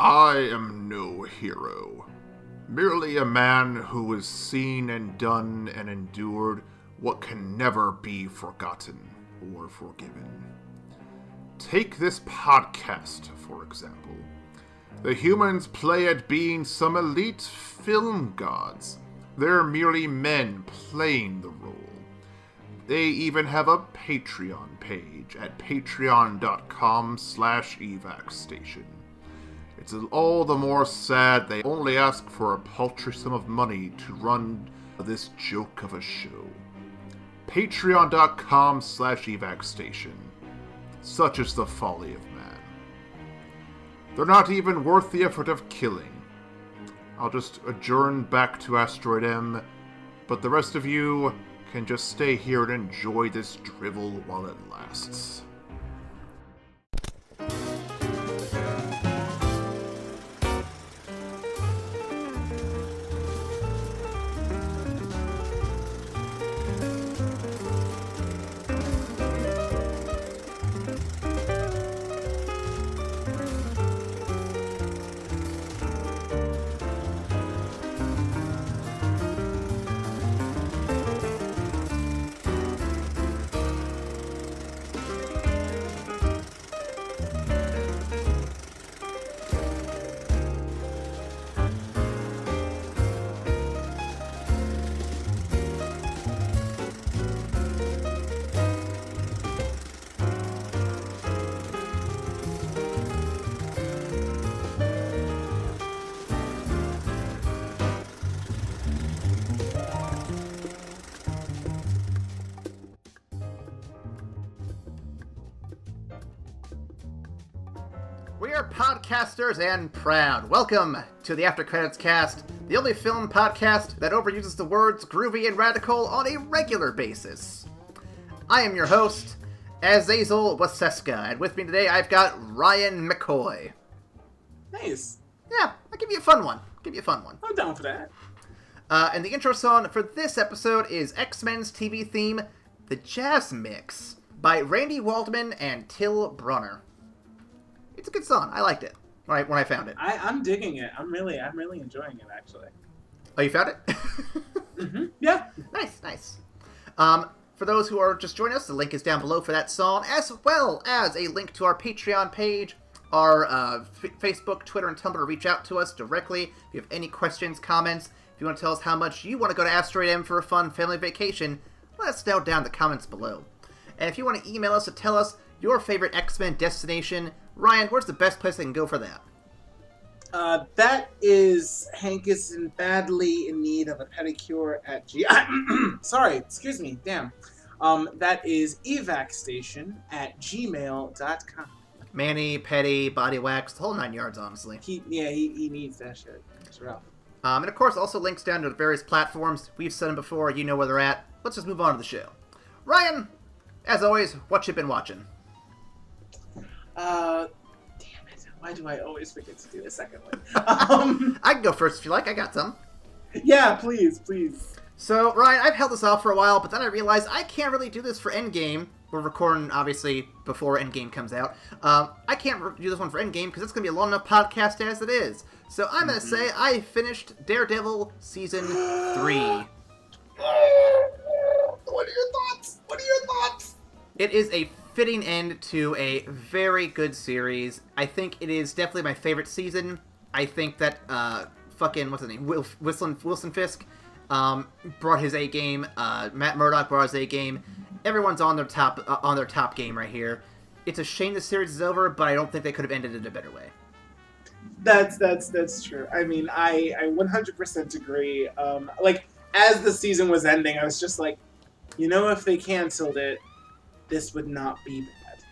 I am no hero, merely a man who has seen and done and endured what can never be forgotten or forgiven. Take this podcast, for example. The humans play at being some elite film gods. They're merely men playing the role. They even have a Patreon page at patreon.com/evacstation. It's all the more sad they only ask for a paltry sum of money to run this joke of a show. Patreon.com/evacstation. Such is the folly of man. They're not even worth the effort of killing. I'll just adjourn back to Asteroid M, but the rest of you can just stay here and enjoy this drivel while it lasts. We are podcasters and proud. Welcome to the After Credits Cast, the only film podcast that overuses the words groovy and radical on a regular basis. I am your host, Azazel Waseska, and with me today I've got Ryan McCoy. Nice. Yeah, I'll give you a fun one. I'm down for that. And the intro song for this episode is X-Men's TV theme, The Jazz Mix, by Randy Waldman and Till Brunner. It's a good song. I liked it when I found it. I'm digging it. I'm really enjoying it, actually. Oh, you found it? Mm-hmm. Yeah. Nice. For those who are just joining us, the link is down below for that song, as well as a link to our Patreon page, our Facebook, Twitter, and Tumblr. Reach out to us directly if you have any questions, comments. If you want to tell us how much you want to go to Asteroid M for a fun family vacation, let us know down in the comments below. And if you want to email us to tell us your favorite X-Men destination, Ryan, where's the best place they can go for that? That is Hank is badly in need of a pedicure at Sorry, excuse me, damn. That is evacstation at gmail.com. Manny, petty, body wax, the whole 9 yards, honestly. He needs that shit. It's rough. And of course, also links down to the various platforms. We've said them before, you know where they're at. Let's just move on to the show. Ryan, as always, what you been watching? Damn it. Why do I always forget to do the second one? I can go first if you like. I got some. Yeah, please. So, Ryan, I've held this off for a while, but then I realized I can't really do this for Endgame. We're recording, obviously, before Endgame comes out. I can't do this one for Endgame because it's going to be a long enough podcast as it is. So I'm going to say I finished Daredevil Season 3. What are your thoughts? It is a fitting end to a very good series. I think it is definitely my favorite season. I think that what's his name, Wilson Fisk brought his A game. Matt Murdock brought his A game. Everyone's on their top game right here. It's a shame the series is over, but I don't think they could have ended it a better way. That's true. I mean, I 100% agree. As the season was ending, I was just like, if they canceled it, this would not be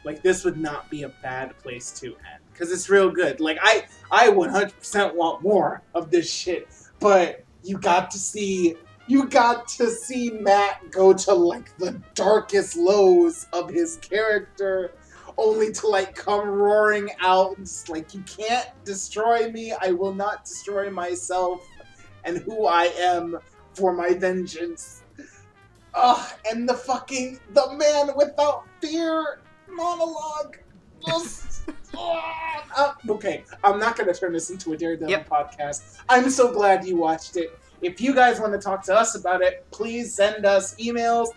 bad. This would not be a bad place to end. Because it's real good. I 100% want more of this shit. But you got to see Matt go to, the darkest lows of his character, only to, come roaring out and just, you can't destroy me. I will not destroy myself and who I am for my vengeance. And the man without fear monologue. Okay, I'm not going to turn this into a Daredevil podcast. I'm so glad you watched it. If you guys want to talk to us about it, please send us emails.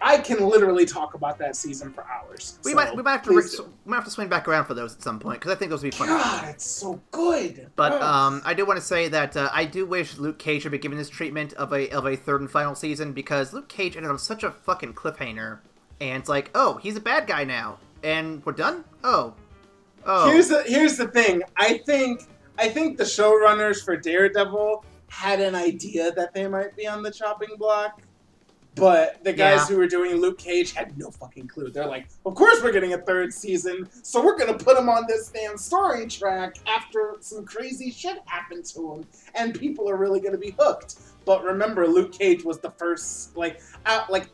I can literally talk about that season for hours. We might have to swing back around for those at some point, because I think those would be fun. God, it's so good. But I do want to say that I do wish Luke Cage should be given this treatment of a third and final season, because Luke Cage ended on such a fucking cliffhanger, and it's like, oh, he's a bad guy now, and we're done? Oh. Here's the thing. I think the showrunners for Daredevil had an idea that they might be on the chopping block. But the guys who were doing Luke Cage had no fucking clue. They're like, of course we're getting a third season, so we're going to put him on this damn story track after some crazy shit happened to him, and people are really going to be hooked. But remember, Luke Cage was the first,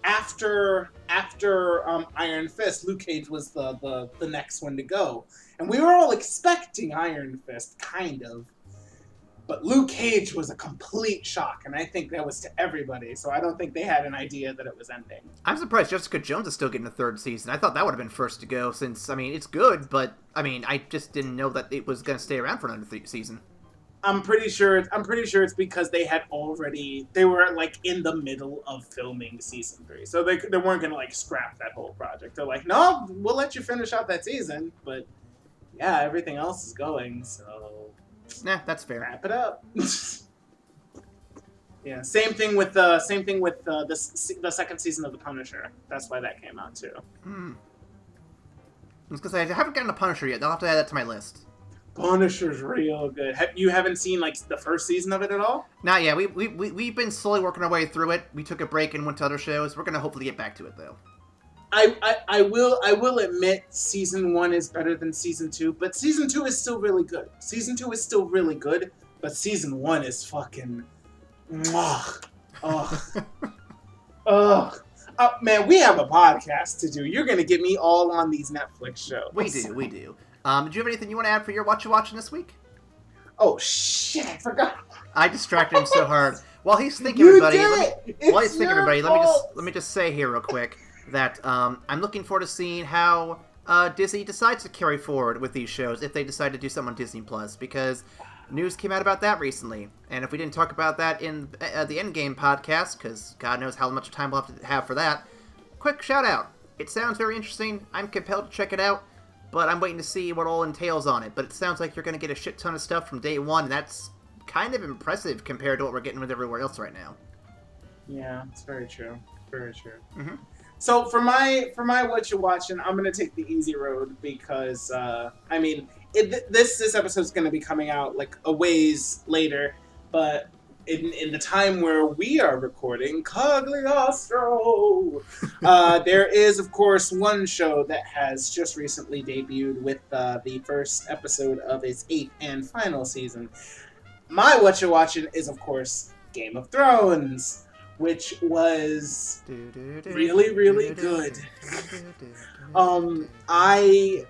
after Iron Fist, Luke Cage was the next one to go. And we were all expecting Iron Fist, kind of. But Luke Cage was a complete shock, and I think that was to everybody, so I don't think they had an idea that it was ending. I'm surprised Jessica Jones is still getting a third season. I thought that would have been first to go, since, it's good, but, I just didn't know that it was going to stay around for another season. I'm pretty sure it's because they were, in the middle of filming season 3, so they weren't going to, scrap that whole project. They're like, no, we'll let you finish out that season, but, yeah, everything else is going, so... Nah, that's fair. Wrap it up. Yeah, same thing with the second season of The Punisher. That's why that came out too. I was gonna say, I haven't gotten a Punisher yet. I'll have to add that to my list. Punisher's real good. You haven't seen the first season of it at all? Not yet. We've been slowly working our way through it. We took a break and went to other shows. We're gonna hopefully get back to it though. I will admit season 1 is better than season 2, but season 2 is still really good. Season 2 is still really good, but season 1 is fucking... Ugh. Ugh. Man, we have a podcast to do. You're going to get me all on these Netflix shows. We do. Did you have anything you want to add for your What You Watching this week? Oh, shit, I forgot. I distracted him so hard. While he's thinking, everybody... Let me just say here real quick that I'm looking forward to seeing how Disney decides to carry forward with these shows if they decide to do something on Disney+, because news came out about that recently. And if we didn't talk about that in the Endgame podcast, because God knows how much time we'll have to have for that, quick shout out. It sounds very interesting. I'm compelled to check it out, but I'm waiting to see what all entails on it. But it sounds like you're going to get a shit ton of stuff from day one, and that's kind of impressive compared to what we're getting with everywhere else right now. Yeah, it's very true. Very true. Mm-hmm. So for my What You Watching, I'm gonna take the easy road because this episode is gonna be coming out a ways later, but in the time where we are recording, Cagliostro, there is of course one show that has just recently debuted with the first episode of its 8th and final season. My What You Watching is of course Game of Thrones, which was really, really good. I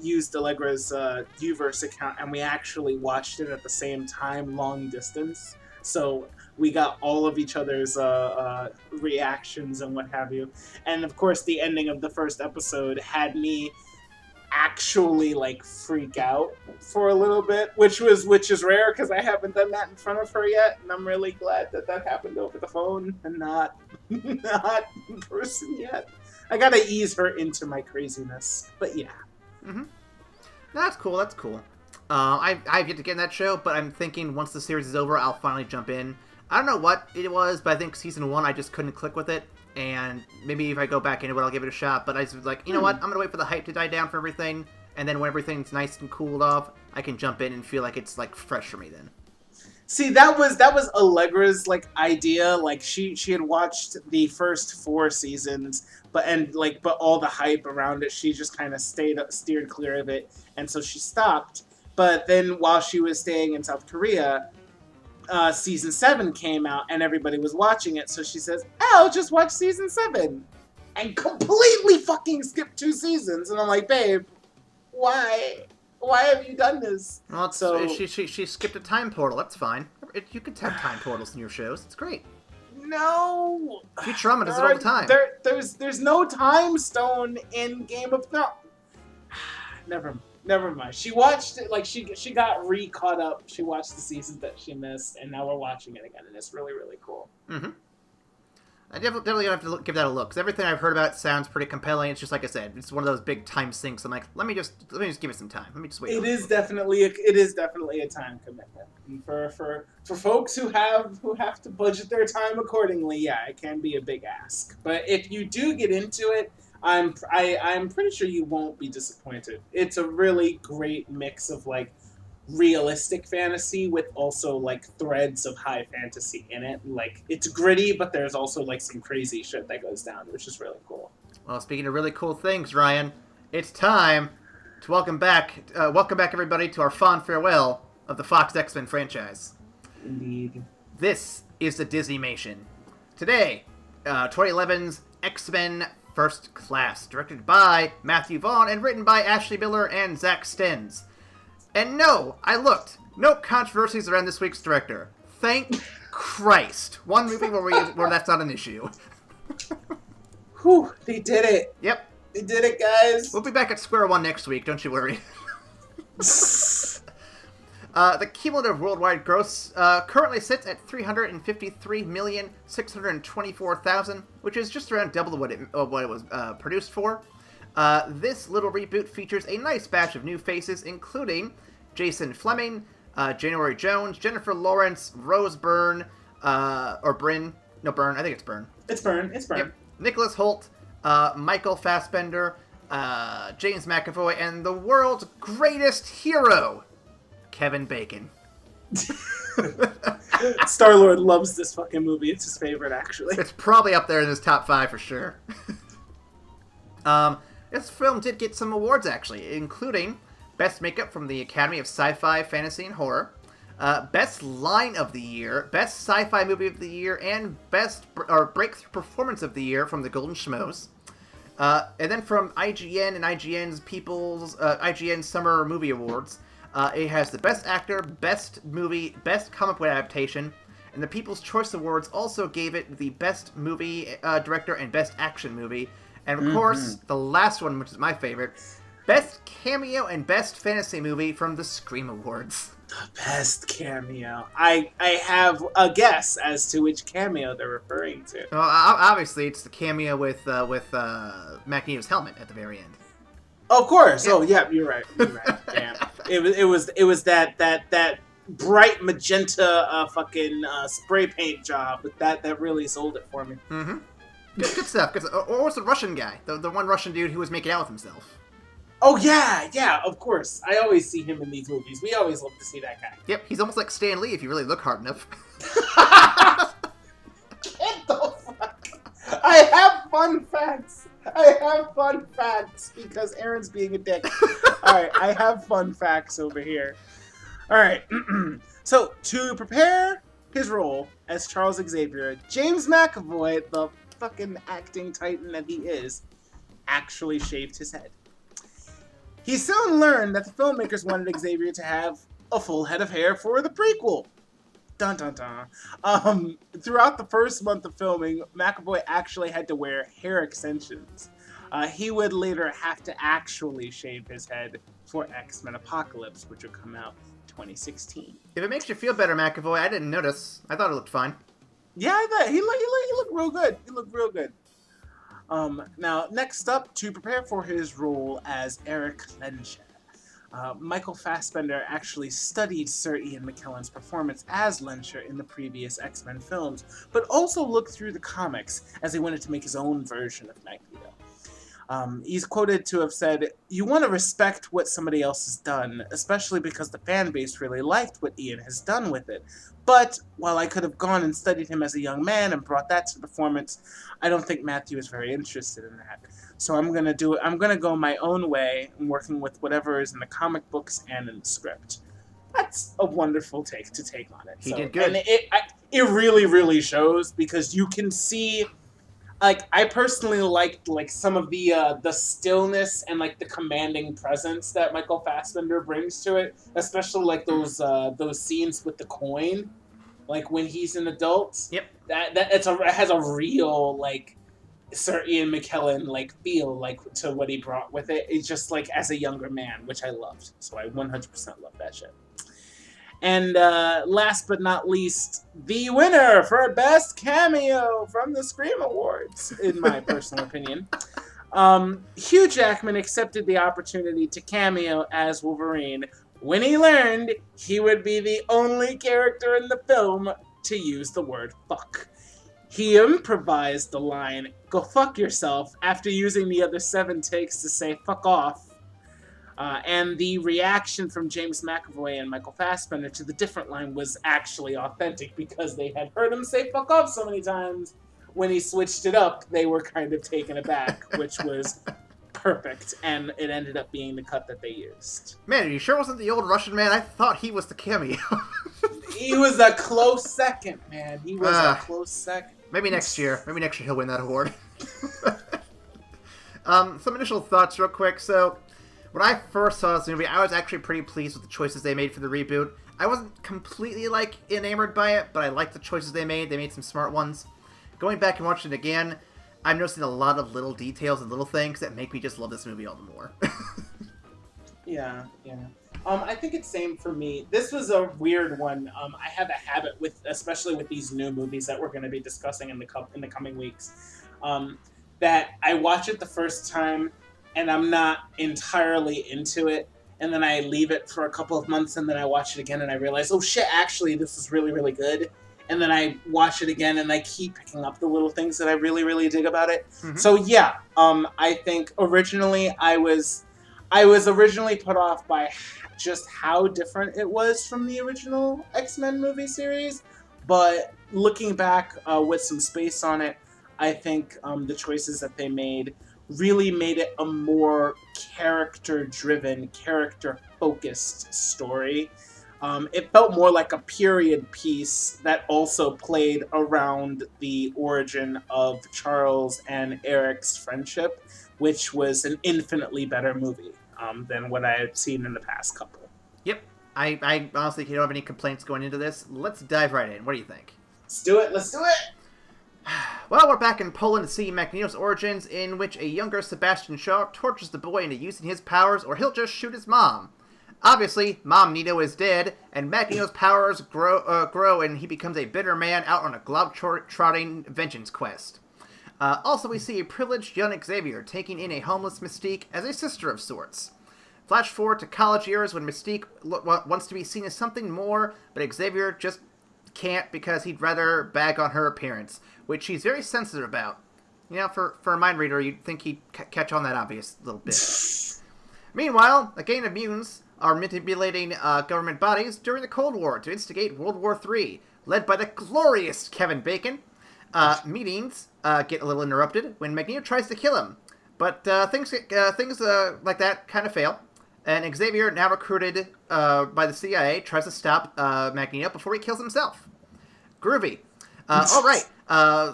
used Allegra's Uverse account, and we actually watched it at the same time, long distance. So we got all of each other's reactions and what have you. And of course, the ending of the first episode had me actually freak out for a little bit, which is rare because I haven't done that in front of her yet, and I'm really glad that happened over the phone and not in person yet. I gotta ease her into my craziness, but yeah. Mm-hmm. That's cool. I've yet to get in that show, but I'm thinking once the series is over, I'll finally jump in. I don't know what it was, but I think season 1 I just couldn't click with it. And maybe if I go back into it, I'll give it a shot. But I was like, you know what? I'm going to wait for the hype to die down for everything. And then when everything's nice and cooled off, I can jump in and feel like it's fresh for me then. See, that was Allegra's idea. She had watched the first 4 seasons, but all the hype around it, she just kind of steered clear of it. And so she stopped. But then while she was staying in South Korea, season 7 came out and everybody was watching it, so she says, I'll just watch season 7 and completely fucking skip 2 seasons. And I'm like, babe, why have you done this? Well, she skipped a time portal. That's fine. You could have time portals in your shows. It's great. No, Futurama does it all the time. There's no time stone in Game of Thrones. Never mind. She watched it, like, she got re-caught up. She watched the seasons that she missed, and now we're watching it again, and it's really, really cool. Mm-hmm. I definitely have to give that a look, because everything I've heard about it sounds pretty compelling. It's just like I said, it's one of those big time sinks. I'm like, let me just give it some time. Let me just wait. It is definitely a time commitment, and for folks who have to budget their time accordingly, yeah, it can be a big ask. But if you do get into it, I'm pretty sure you won't be disappointed. It's a really great mix of like realistic fantasy with also like threads of high fantasy in it. Like, it's gritty, but there's also like some crazy shit that goes down, which is really cool. Well, speaking of really cool things, Ryan, it's time to welcome back everybody to our fond farewell of the Fox X-Men franchise. Indeed. This is the Disneymation. Today, 2011's X-Men First Class, directed by Matthew Vaughn and written by Ashley Miller and Zach Stens. And no, I looked. No controversies around this week's director. Thank Christ. One movie where that's not an issue. Whew, they did it. Yep. They did it, guys. We'll be back at square one next week, don't you worry. The cumulative worldwide gross currently sits at $353,624,000, which is just around double what it was produced for. This little reboot features a nice batch of new faces, including Jason Fleming, January Jones, Jennifer Lawrence, Rose Byrne, or Bryn. No, Byrne. I think it's Byrne. It's Byrne. Yep. Nicholas Hoult, Michael Fassbender, James McAvoy, and the world's greatest hero, Kevin Bacon. Star-Lord loves this fucking movie. It's his favorite, actually. It's probably up there in his top 5 for sure. This film did get some awards, actually, including Best Makeup from the Academy of Sci-Fi, Fantasy, and Horror, Best Line of the Year, Best Sci-Fi Movie of the Year, and Best Breakthrough Performance of the Year from the Golden Schmoes. And then from IGN and IGN's Summer Movie Awards, it has the Best Actor, Best Movie, Best Comic Book Adaptation, and the People's Choice Awards also gave it the Best Movie Director and Best Action Movie. And of course, the last one, which is my favorite, Best Cameo and Best Fantasy Movie from the Scream Awards. The best cameo. I have a guess as to which cameo they're referring to. Well, obviously, it's the cameo with Magneto's helmet at the very end. Of course. Yeah. Oh, yeah, you're right. Damn. It was that bright magenta fucking spray paint job that really sold it for me. Mm-hmm. Good stuff. Or was the Russian guy, the one Russian dude who was making out with himself? Oh, yeah, of course. I always see him in these movies. We always love to see that guy. Yep, he's almost like Stan Lee if you really look hard enough. Get the fuck. I have fun facts because Aaron's being a dick. Alright, I have fun facts over here. Alright, so to prepare his role as Charles Xavier, James McAvoy, the fucking acting titan that he is, actually shaved his head. He soon learned that the filmmakers wanted Xavier to have a full head of hair for the prequel. Dun dun dun. Throughout the first month of filming, McAvoy actually had to wear hair extensions. He would later have to actually shave his head for X-Men Apocalypse, which would come out in 2016. If it makes you feel better, McAvoy, I didn't notice. I thought it looked fine. Yeah, I thought he looked real good. He looked real good. Now, next up, to prepare for his role as Eric Lensher, Michael Fassbender actually studied Sir Ian McKellen's performance as Lensher in the previous X-Men films, but also looked through the comics as he wanted to make his own version of Magneto. He's quoted to have said, "You want to respect what somebody else has done, especially because the fan base really liked what Ian has done with it. But while I could have gone and studied him as a young man and brought that to the performance, I don't think Matthew is very interested in that. So I'm gonna do it. I'm gonna go my own way and working with whatever is in the comic books and in the script." That's a wonderful take on it. He did good. And it really, really shows because you can see. Like, I personally liked some of the stillness and like the commanding presence that Michael Fassbender brings to it, especially like those scenes with the coin, like when he's an adult. Yep. It has a real like Sir Ian McKellen like feel like to what he brought with it. It's just like as a younger man, which I loved. So I 100% love that shit. And last but not least, the winner for Best Cameo from the Scream Awards, in my personal opinion. Hugh Jackman accepted the opportunity to cameo as Wolverine when he learned he would be the only character in the film to use the word fuck. He improvised the line, "Go fuck yourself," after using the other 7 takes to say fuck off. And the reaction from James McAvoy and Michael Fassbender to the different line was actually authentic because they had heard him say fuck off so many times. When he switched it up, they were kind of taken aback, which was perfect, and it ended up being the cut that they used. Man, are you sure it wasn't the old Russian man? I thought he was the cameo. He was a close second, man. He was a close second. Maybe next year. Maybe next year he'll win that award. Some initial thoughts real quick. So, when I first saw this movie, I was actually pretty pleased with the choices they made for the reboot. I wasn't completely, enamored by it, but I liked the choices they made. They made some smart ones. Going back and watching it again, I'm noticing a lot of little details and little things that make me just love this movie all the more. Yeah. I think it's same for me. This was a weird one. I have a habit especially with these new movies that we're going to be discussing in the coming weeks, that I watch it the first time and I'm not entirely into it, and then I leave it for a couple of months, and then I watch it again and I realize, oh shit, actually this is really, really good. And then I watch it again and I keep picking up the little things that I really, really dig about it. Mm-hmm. So yeah, I think originally I was originally put off by just how different it was from the original X-Men movie series. But looking back with some space on it, I think the choices that they made really made it a more character-driven, character-focused story. It felt more like a period piece that also played around the origin of Charles and Eric's friendship, which was an infinitely better movie than what I had seen in the past couple. Yep. I honestly don't have any complaints going into this. Let's dive right in. What do you think? Let's do it! Well, we're back in Poland to see Magneto's origins, in which a younger Sebastian Shaw tortures the boy into using his powers, or he'll just shoot his mom. Obviously, Mom Nito is dead, and Magneto's powers grow, and he becomes a bitter man out on a globe-trotting vengeance quest. Also, we see a privileged young Xavier taking in a homeless Mystique as a sister of sorts. Flash forward to college years when Mystique wants to be seen as something more, but Xavier just can't because he'd rather bag on her appearance, which he's very sensitive about. You know, for a mind reader, you'd think he'd catch on that obvious little bit. Meanwhile, a gang of mutants are manipulating government bodies during the Cold War to instigate World War III, led by the glorious Kevin Bacon. Meetings get a little interrupted when Magneto tries to kill him, but things like that kind of fail, and Xavier, now recruited by the CIA, tries to stop Magneto before he kills himself. Groovy. All right.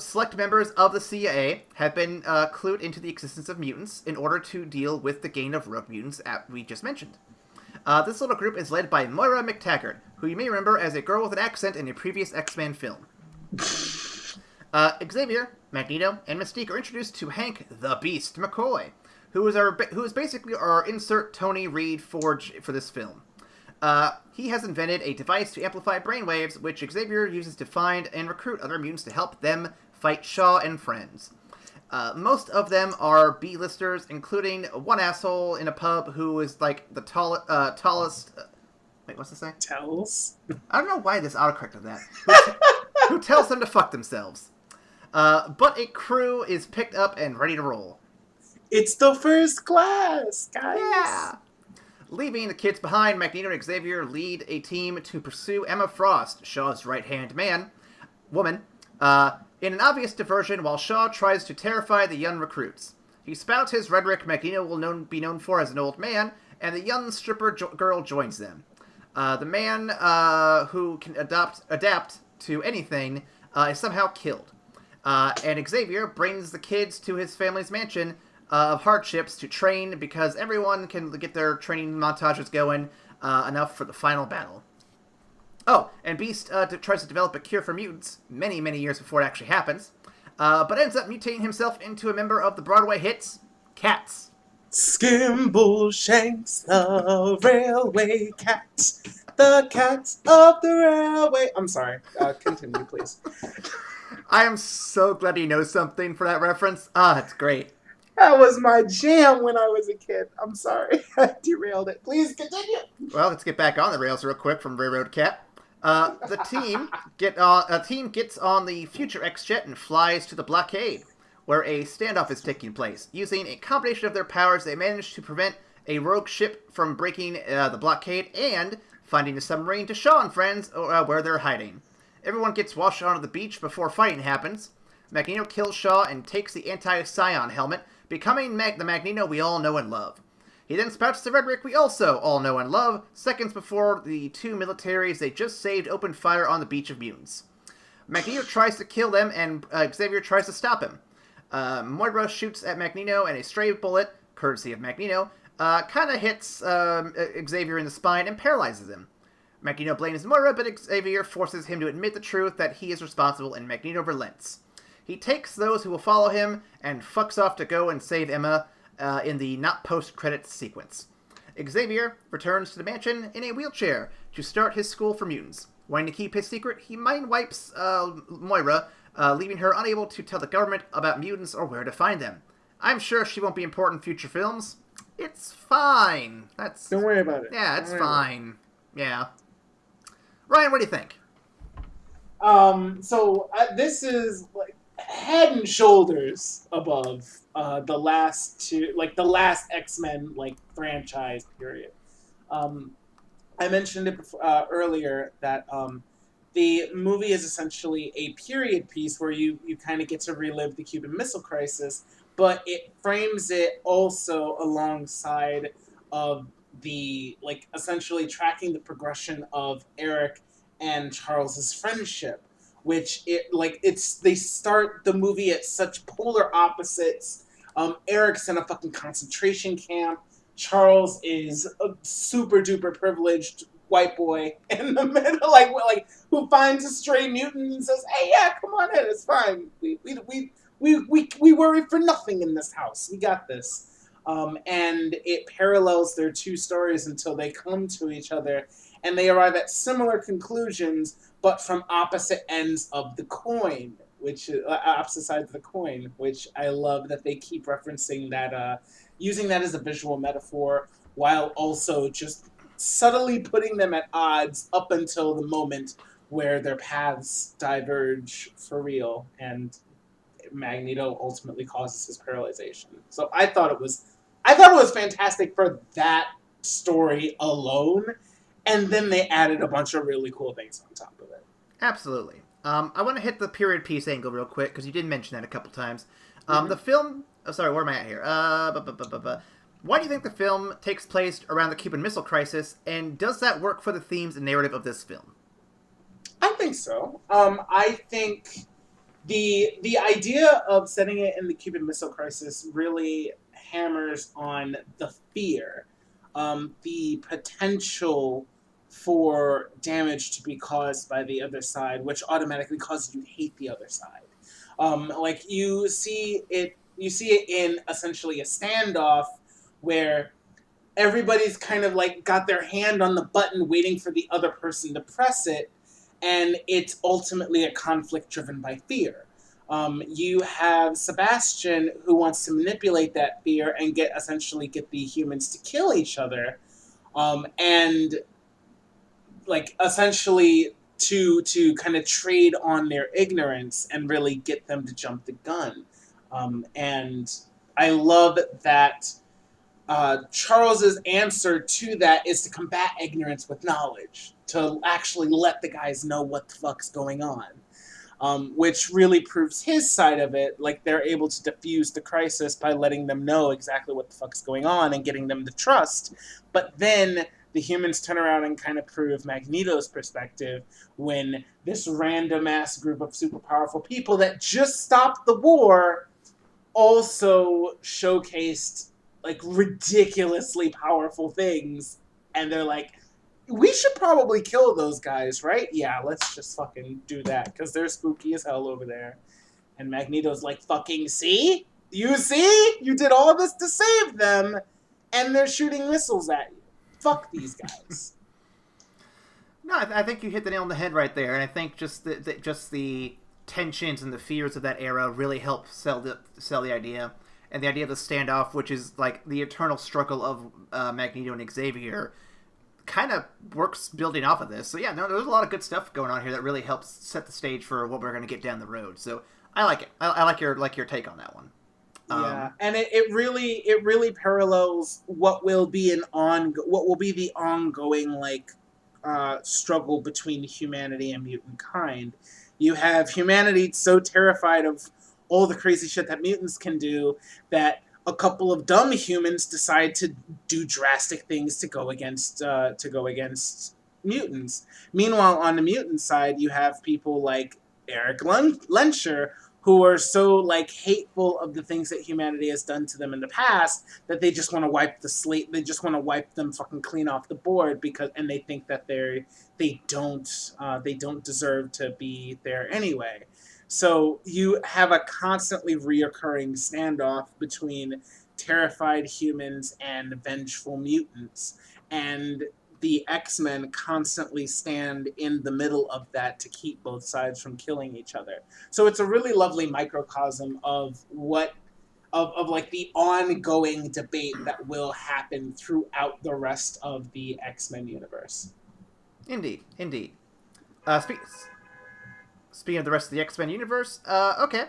Select members of the CIA have been clued into the existence of mutants in order to deal with the gang of rogue mutants we just mentioned. This little group is led by Moira McTaggart, who you may remember as a girl with an accent in a previous X-Men film. Xavier, Magneto, and Mystique are introduced to Hank the Beast McCoy, who is basically our insert Tony Reed for this film. He has invented a device to amplify brainwaves, which Xavier uses to find and recruit other mutants to help them fight Shaw and friends. Most of them are B-listers, including one asshole in a pub who is like the tallest... wait, what's this say? Tells? I don't know why this autocorrected that. Who tells them to fuck themselves. But a crew is picked up and ready to roll. It's the first class, guys! Yeah! Leaving the kids behind, Magneto and Xavier lead a team to pursue Emma Frost, Shaw's right-hand woman, in an obvious diversion while Shaw tries to terrify the young recruits. He spouts his rhetoric Magneto will be known for as an old man, and the young stripper girl joins them. The man who can adapt to anything is somehow killed. And Xavier brings the kids to his family's mansion of hardships to train because everyone can get their training montages going enough for the final battle. Oh, and Beast tries to develop a cure for mutants many, many years before it actually happens. but ends up mutating himself into a member of the Broadway hits, Cats. Skimble Shanks, the railway cat. The cat of the railway. I'm sorry. Continue, please. I am so glad he knows something for that reference. It's great. That was my jam when I was a kid. I'm sorry. I derailed it. Please continue. Well, let's get back on the rails real quick from Railroad Cat. The team gets on the future X-Jet and flies to the blockade, where a standoff is taking place. Using a combination of their powers, they manage to prevent a rogue ship from breaking the blockade and finding a submarine to Shaw and friends where they're hiding. Everyone gets washed onto the beach before fighting happens. Magneto kills Shaw and takes the anti-Scion helmet, becoming the Magneto we all know and love. He then spouts the rhetoric we also all know and love, seconds before the two militaries they just saved open fire on the beach of mutants. Magneto tries to kill them, and Xavier tries to stop him. Moira shoots at Magneto, and a stray bullet, courtesy of Magneto, kind of hits Xavier in the spine and paralyzes him. Magneto blames Moira, but Xavier forces him to admit the truth that he is responsible, and Magneto relents. He takes those who will follow him and fucks off to go and save Emma in the not post-credits sequence. Xavier returns to the mansion in a wheelchair to start his school for mutants. Wanting to keep his secret, he mind wipes Moira, leaving her unable to tell the government about mutants or where to find them. I'm sure she won't be important in future films. It's fine. Don't worry about it. Yeah, it's fine. Yeah. Ryan, what do you think? This is like head and shoulders above the last two, like the last X-Men like franchise period. I mentioned it before, earlier that the movie is essentially a period piece where you kind of get to relive the Cuban Missile Crisis, but it frames it also alongside of the, like, essentially tracking the progression of Eric and Charles's friendship, which they start the movie at such polar opposites. Eric's in a fucking concentration camp. Charles is a super duper privileged white boy in the middle, like who finds a stray mutant and says, "Hey, yeah, come on in, it's fine. We worry for nothing in this house. We got this." And it parallels their two stories until they come to each other, and they arrive at similar conclusions, but from opposite ends of the coin, which opposite sides of the coin, which I love that they keep referencing that, using that as a visual metaphor, while also just subtly putting them at odds up until the moment where their paths diverge for real, and Magneto ultimately causes his paralyzation. So I thought it was fantastic for that story alone, and then they added a bunch of really cool things on top of it. Absolutely. I want to hit the period piece angle real quick, because you did mention that a couple times. The film... Oh, sorry, where am I at here? Why do you think the film takes place around the Cuban Missile Crisis, and does that work for the themes and narrative of this film? I think so. I think the idea of setting it in the Cuban Missile Crisis really hammers on the fear, the potential for damage to be caused by the other side, which automatically causes you to hate the other side. Like you see it in essentially a standoff where everybody's kind of like got their hand on the button waiting for the other person to press it, and it's ultimately a conflict driven by fear. You have Sebastian, who wants to manipulate that fear and essentially get the humans to kill each other, and like essentially to kind of trade on their ignorance and really get them to jump the gun. And I love that Charles's answer to that is to combat ignorance with knowledge, to actually let the guys know what the fuck's going on, which really proves his side of it. Like, they're able to diffuse the crisis by letting them know exactly what the fuck's going on and getting them to trust. But then the humans turn around and kind of prove Magneto's perspective when this random-ass group of super powerful people that just stopped the war also showcased like ridiculously powerful things, and they're like, we should probably kill those guys, right? Yeah, let's just fucking do that, because they're spooky as hell over there. And Magneto's like, fucking see? You see? You did all this to save them, and they're shooting missiles at you. Fuck these guys. No, I think you hit the nail on the head right there, and I think just the tensions and the fears of that era really help sell the idea, and the idea of the standoff, which is like the eternal struggle of Magneto and Xavier, kind of works building off of this. So yeah, no, there's a lot of good stuff going on here that really helps set the stage for what we're going to get down the road. So I like it. I like your take on that one. Yeah, and it really parallels what will be the ongoing like struggle between humanity and mutant kind. You have humanity so terrified of all the crazy shit that mutants can do that a couple of dumb humans decide to do drastic things to go against mutants. Meanwhile, on the mutant side, you have people like Eric Lenscher, who are so like hateful of the things that humanity has done to them in the past that they just want to wipe the slate. They just want to wipe them fucking clean off the board and they think that they don't deserve to be there anyway. So you have a constantly reoccurring standoff between terrified humans and vengeful mutants, and the X-Men constantly stand in the middle of that to keep both sides from killing each other. So it's a really lovely microcosm of like the ongoing debate that will happen throughout the rest of the X-Men universe. Indeed. Speaking of the rest of the X-Men universe, okay.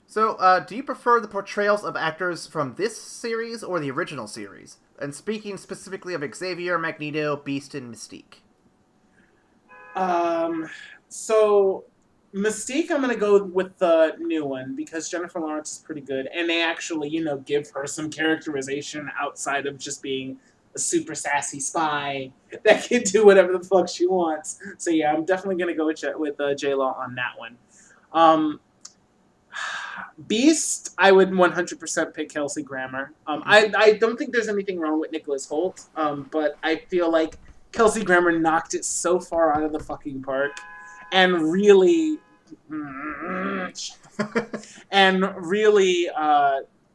So, do you prefer the portrayals of actors from this series or the original series? And speaking specifically of Xavier, Magneto, Beast, and Mystique. So Mystique, I'm going to go with the new one because Jennifer Lawrence is pretty good. And they actually, give her some characterization outside of just being a super sassy spy that can do whatever the fuck she wants. So yeah, I'm definitely going to go with J-Law on that one. Beast, I would 100% pick Kelsey Grammer. I don't think there's anything wrong with Nicholas Hoult, but I feel like Kelsey Grammer knocked it so far out of the fucking park and really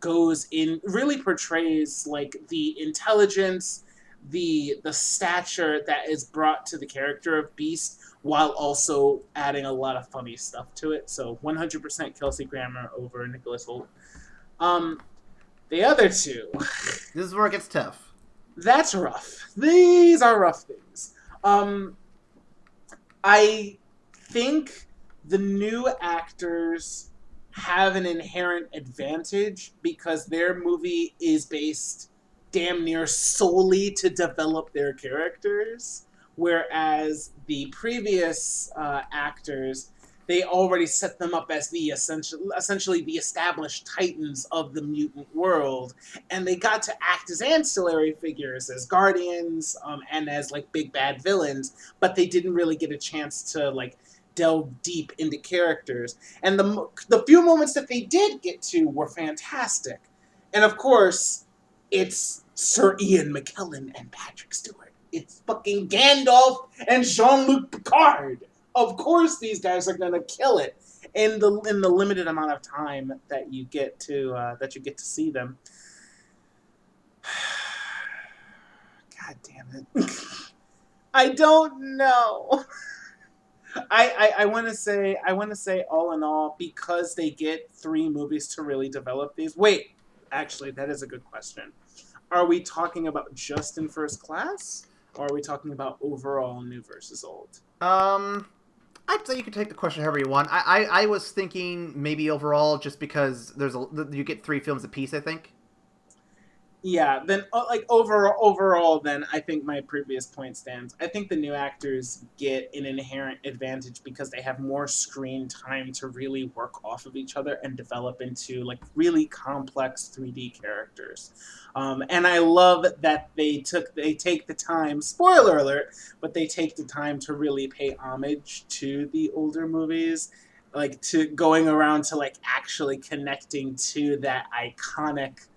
really portrays like the intelligence, the stature that is brought to the character of Beast, while also adding a lot of funny stuff to it. So 100% Kelsey Grammer over Nicholas Hoult. The other two. This is where it gets tough. That's rough. These are rough things. I think the new actors have an inherent advantage because their movie is based damn near solely to develop their characters, whereas the previous actors, they already set them up as the essentially the established titans of the mutant world, and they got to act as ancillary figures, as guardians, and as like big bad villains, but they didn't really get a chance to like delve deep into characters. And the few moments that they did get to were fantastic. And of course, it's Sir Ian McKellen and Patrick Stewart. It's fucking Gandalf and Jean-Luc Picard. Of course, these guys are gonna kill it in the limited amount of time that you get to see them. God damn it! I don't know. I want to say all in all, because they get 3 movies to really develop these. Wait, actually, that is a good question. Are we talking about just in First Class, or are we talking about overall new versus old? I'd say you could take the question however you want. I was thinking maybe overall, just because you get 3 films apiece, I think. Yeah, then overall, then I think my previous point stands. I think the new actors get an inherent advantage because they have more screen time to really work off of each other and develop into like really complex 3D characters. And I love that they take the time. Spoiler alert! But they take the time to really pay homage to the older movies, like to going around to like actually connecting to that iconic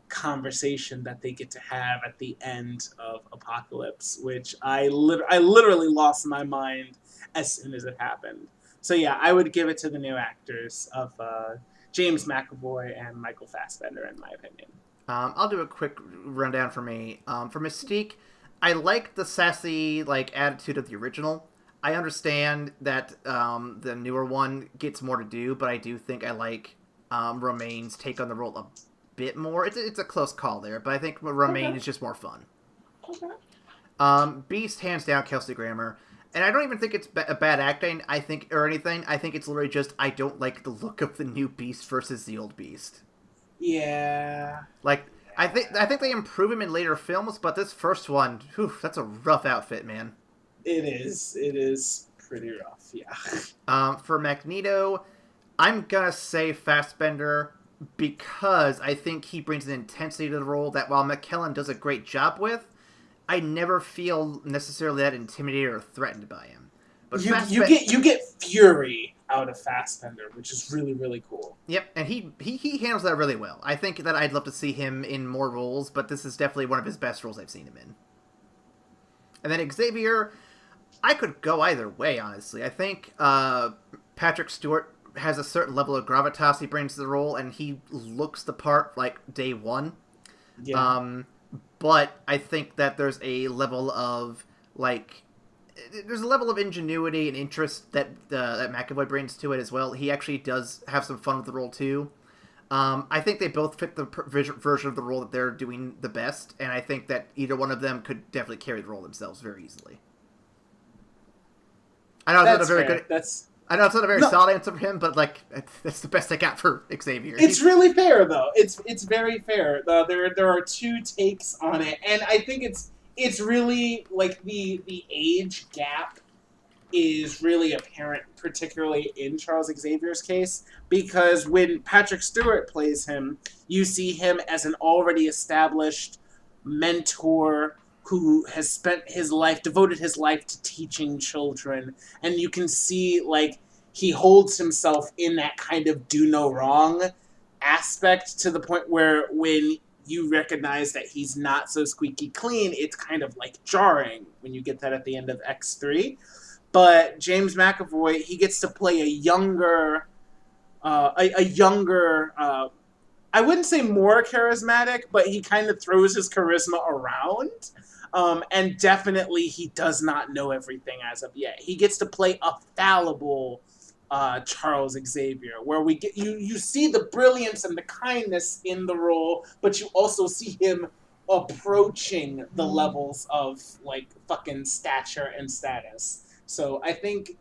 conversation that they get to have at the end of Apocalypse, which I literally lost my mind as soon as it happened. So yeah, I would give it to the new actors of James McAvoy and Michael Fassbender, in my opinion. I'll do a quick rundown for me. For Mystique, I like the sassy attitude of the original. I understand that the newer one gets more to do, but I do think I like Romaine's take on the role a bit more. It's a close call there, but I think Romaine is just more fun. Okay. Beast, hands down, Kelsey Grammer. And I don't even think it's a bad acting, I think it's literally just I don't like the look of the new Beast versus the old Beast. Yeah. I think they improve him in later films, but this first one, that's a rough outfit, man. It is pretty rough, yeah. For Magneto, I'm gonna say Fassbender because I think he brings an intensity to the role that while McKellen does a great job with, I never feel necessarily that intimidated or threatened by him. But you get fury out of Fassbender, which is really, really cool. Yep, and he handles that really well. I think that I'd love to see him in more roles, but this is definitely one of his best roles I've seen him in. And then Xavier, I could go either way, honestly. I think Patrick Stewart has a certain level of gravitas he brings to the role, and he looks the part day one. Yeah. But I think that there's a level of ingenuity and interest that McAvoy brings to it as well. He actually does have some fun with the role too. I think they both fit the version of the role that they're doing the best, and I think that either one of them could definitely carry the role themselves very easily. I know it's not a very good. I know it's not a very solid answer for him, but that's the best I got for Xavier. It's really fair, though. It's very fair. There are two takes on it, and I think it's really the age gap is really apparent, particularly in Charles Xavier's case, because when Patrick Stewart plays him, you see him as an already established mentor who has devoted his life to teaching children, and you can see he holds himself in that kind of do no wrong aspect to the point where when you recognize that he's not so squeaky clean, it's kind of jarring when you get that at the end of X3. But James McAvoy, he gets to play a younger, I wouldn't say more charismatic, but he kind of throws his charisma around. And definitely he does not know everything as of yet. He gets to play a fallible Charles Xavier, where we get you see the brilliance and the kindness in the role, but you also see him approaching the levels of fucking stature and status. So I think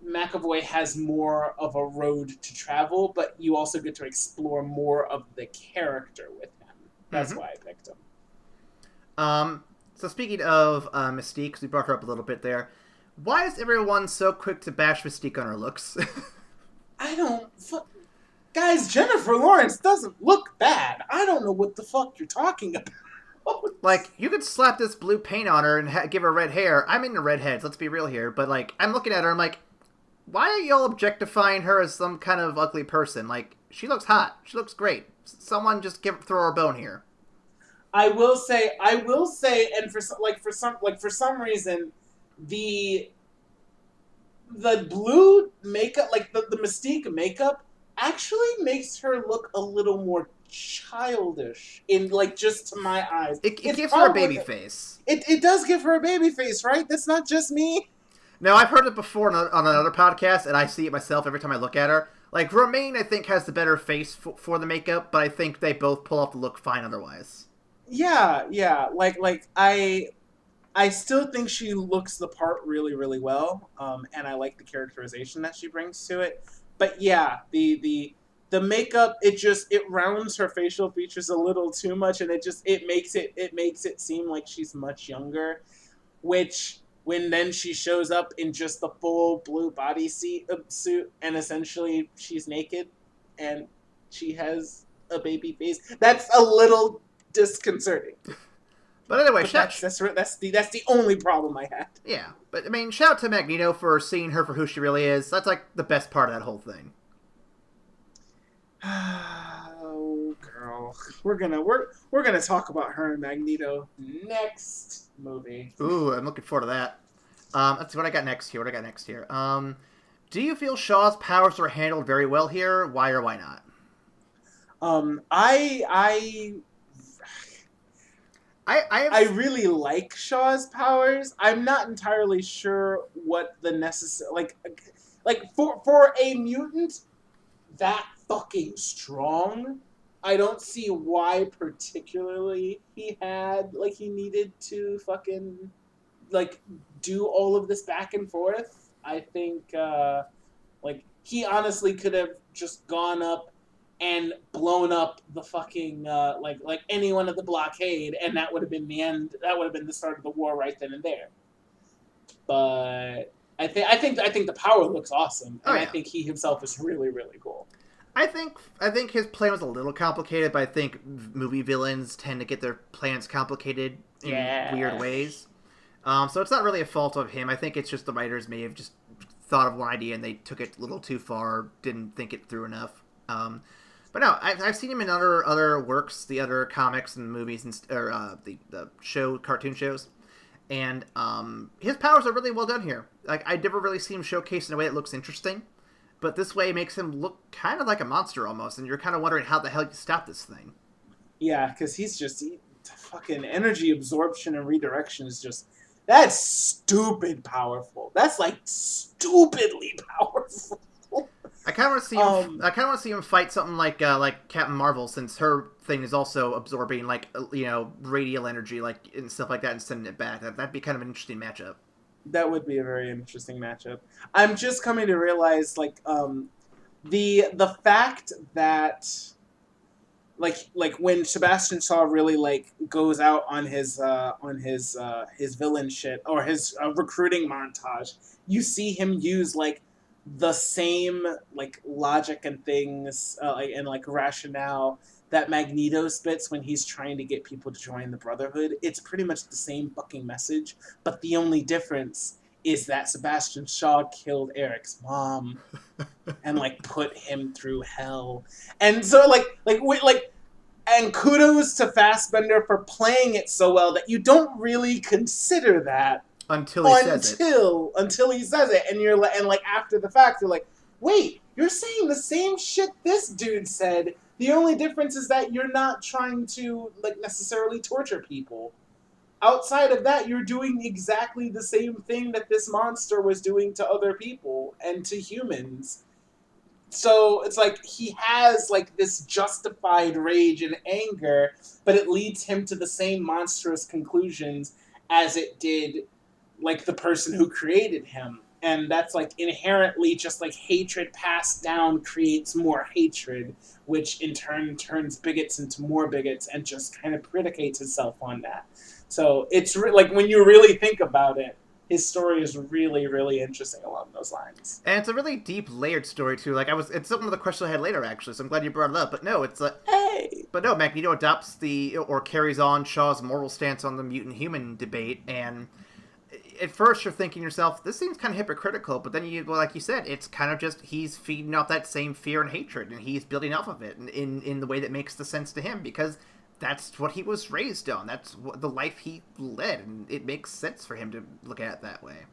McAvoy has more of a road to travel, but you also get to explore more of the character with him. That's why I picked him. So speaking of Mystique, because we brought her up a little bit there, why is everyone so quick to bash Mystique on her looks? Guys, Jennifer Lawrence doesn't look bad. I don't know what the fuck you're talking about. You could slap this blue paint on her and give her red hair. I'm into redheads, let's be real here. But, I'm looking at her, I'm like, why are y'all objectifying her as some kind of ugly person? She looks hot. She looks great. Someone just throw her a bone here. I will say, and for some reason, the blue makeup, the Mystique makeup, actually makes her look a little more childish in just to my eyes. It gives her a baby face. It does give her a baby face, right? That's not just me. No, I've heard it before on another podcast, and I see it myself every time I look at her. Romaine, I think, has the better face for the makeup, but I think they both pull off the look fine otherwise. Yeah. I still think she looks the part really, really well, and I like the characterization that she brings to it. But yeah, the makeup, it rounds her facial features a little too much, and it makes it seem like she's much younger, which when then she shows up in just the full blue suit, and essentially she's naked, and she has a baby face. That's a little disconcerting. But anyway, that's the only problem I had. Yeah, but shout out to Magneto for seeing her for who she really is. That's the best part of that whole thing. Oh, girl, we're gonna talk about her and Magneto next movie. Ooh, I'm looking forward to that. Let's see what I got next here. Do you feel Shaw's powers are handled very well here? Why or why not? I really like Shaw's powers. I'm not entirely sure what the necessary for a mutant that fucking strong. I don't see why particularly he needed to fucking do all of this back and forth. I think he honestly could have just gone up and blown up the fucking like anyone at the blockade, and that would have been the end. That would have been the start of the war right then and there. But I think the power looks awesome, and I think he himself is really, really cool. I think his plan was a little complicated, but I think movie villains tend to get their plans complicated in weird ways. So it's not really a fault of him. I think it's just the writers may have just thought of one idea and they took it a little too far, didn't think it through enough. But no, I've seen him in other works, the other comics and movies, or the cartoon shows, and his powers are really well done here. Like, I never really see him showcased in a way that looks interesting, but this way makes him look kind of like a monster almost, and you're kind of wondering how the hell you stop this thing. Yeah, because he's just fucking energy absorption and redirection is just, that's stupid powerful. That's like stupidly powerful. I kind of want to see him. I kind of want to see him fight something like Captain Marvel, since her thing is also absorbing radial energy and stuff like that and sending it back. That'd be kind of an interesting matchup. That would be a very interesting matchup. I'm just coming to realize the fact that when Sebastian Shaw really goes out on his villain shit or his recruiting montage, you see him use the same logic and things and rationale that Magneto spits when he's trying to get people to join the Brotherhood. It's pretty much the same fucking message, but the only difference is that Sebastian Shaw killed Eric's mom and put him through hell. And so and kudos to Fassbender for playing it so well that you don't really consider that until he says it, and you're after the fact you're like, wait, you're saying the same shit this dude said. The only difference is that you're not trying to necessarily torture people. Outside of that, you're doing exactly the same thing that this monster was doing to other people and to humans. So it's he has this justified rage and anger, but it leads him to the same monstrous conclusions as it did the person who created him. And that's inherently just hatred passed down creates more hatred, which in turn turns bigots into more bigots and just kind of predicates itself on that. So it's when you really think about it, his story is really, really interesting along those lines. And it's a really deep, layered story too. It's some of the questions I had later actually, so I'm glad you brought it up. But no, it's Magneto adopts or carries on Shaw's moral stance on the mutant-human debate, and at first you're thinking to yourself, this seems kind of hypocritical, but then like you said, it's kind of just he's feeding off that same fear and hatred, and he's building off of it in the way that makes the sense to him, because that's what he was raised on. That's the life he led, and it makes sense for him to look at it that way.